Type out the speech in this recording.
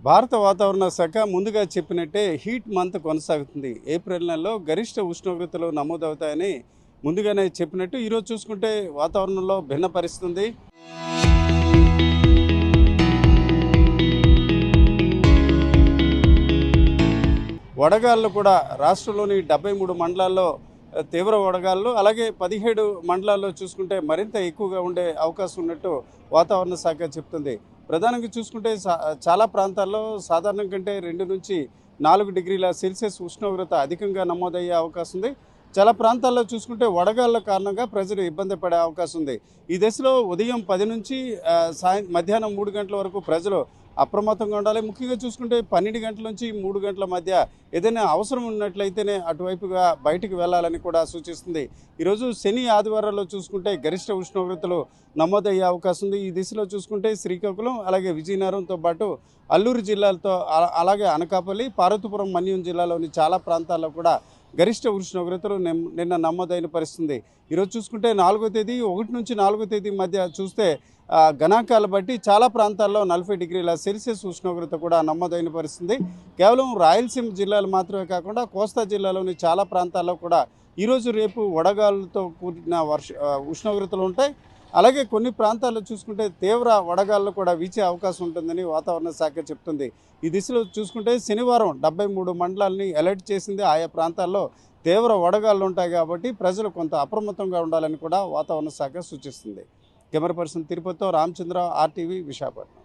భారత వాతావరణ శాఖ ముందుగా చెప్పినట్టే హీట్ మంత్ కొనసాగుతుంది. ఏప్రిల్ నెలలో గరిష్ట ఉష్ణోగ్రతలు నమోదవుతాయని ముందుగానే చెప్పినట్టు ఈరోజు చూసుకుంటే వాతావరణంలో భిన్న పరిస్థితి ఉంది. వడగాళ్ళు కూడా రాష్ట్రంలోని 73 మండలాల్లో తీవ్ర వడగాళ్ళు, అలాగే 17 మండలాల్లో చూసుకుంటే మరింత ఎక్కువగా ఉండే అవకాశం ఉన్నట్టు వాతావరణ శాఖ చెప్తుంది. ప్రధానంగా చూసుకుంటే చాలా ప్రాంతాల్లో సాధారణం కంటే 2 నుంచి 4 డిగ్రీల సెల్సియస్ ఉష్ణోగ్రత అధికంగా నమోదయ్యే అవకాశం ఉంది. చాలా ప్రాంతాల్లో చూసుకుంటే వడగాళ్ళ కారణంగా ప్రజలు ఇబ్బంది పడే అవకాశం ఉంది. ఈ దశలో ఉదయం 10 నుంచి మధ్యాహ్నం 3 గంటల వరకు ప్రజలు అప్రమత్తంగా ఉండాలి. ముఖ్యంగా చూసుకుంటే 12 గంటల నుంచి 3 గంటల మధ్య ఏదైనా అవసరం ఉన్నట్లయితేనే అటువైపుగా బయటికి వెళ్ళాలని కూడా సూచిస్తుంది. ఈరోజు శని ఆదివారాల్లో చూసుకుంటే గరిష్ట ఉష్ణోగ్రతలు నమోదయ్యే అవకాశం ఉంది. ఈ దిశలో చూసుకుంటే శ్రీకాకుళం, అలాగే విజయనగరంతో పాటు అల్లూరు జిల్లాలతో, అలాగే అనకాపల్లి, పార్వతీపురం, మన్యం జిల్లాలోని చాలా ప్రాంతాల్లో కూడా గరిష్ట ఉష్ణోగ్రతలు నిన్న నమోదైన పరిస్థితుంది. ఈరోజు చూసుకుంటే 4వ తేదీ 1 నుంచి 4వ తేదీ మధ్య చూస్తే గణాంకాలు బట్టి చాలా ప్రాంతాల్లో 40 డిగ్రీల సెల్సియస్ ఉష్ణోగ్రత కూడా నమోదైన పరిస్థితుంది. కేవలం రాయలసీమ జిల్లాలు మాత్రమే కాకుండా కోస్తా జిల్లాలోని చాలా ప్రాంతాల్లో కూడా ఈరోజు రేపు వడగాళ్ళతో కూడిన ఉష్ణోగ్రతలు ఉంటాయి. అలాగే కొన్ని ప్రాంతాల్లో చూసుకుంటే తీవ్ర వడగాళ్ళు కూడా వీచే అవకాశం ఉంటుందని వాతావరణ శాఖ చెప్తుంది. ఈ దిశలో చూసుకుంటే శనివారం 73 మండలాలని అలర్ట్ చేసింది. ఆయా ప్రాంతాల్లో తీవ్ర వడగాళ్ళు ఉంటాయి కాబట్టి ప్రజలు కొంత అప్రమత్తంగా ఉండాలని కూడా వాతావరణ శాఖ సూచిస్తుంది. కెమెరా పర్సన్ తిరుపతితో రామచంద్ర, RTV, విశాఖపట్నం.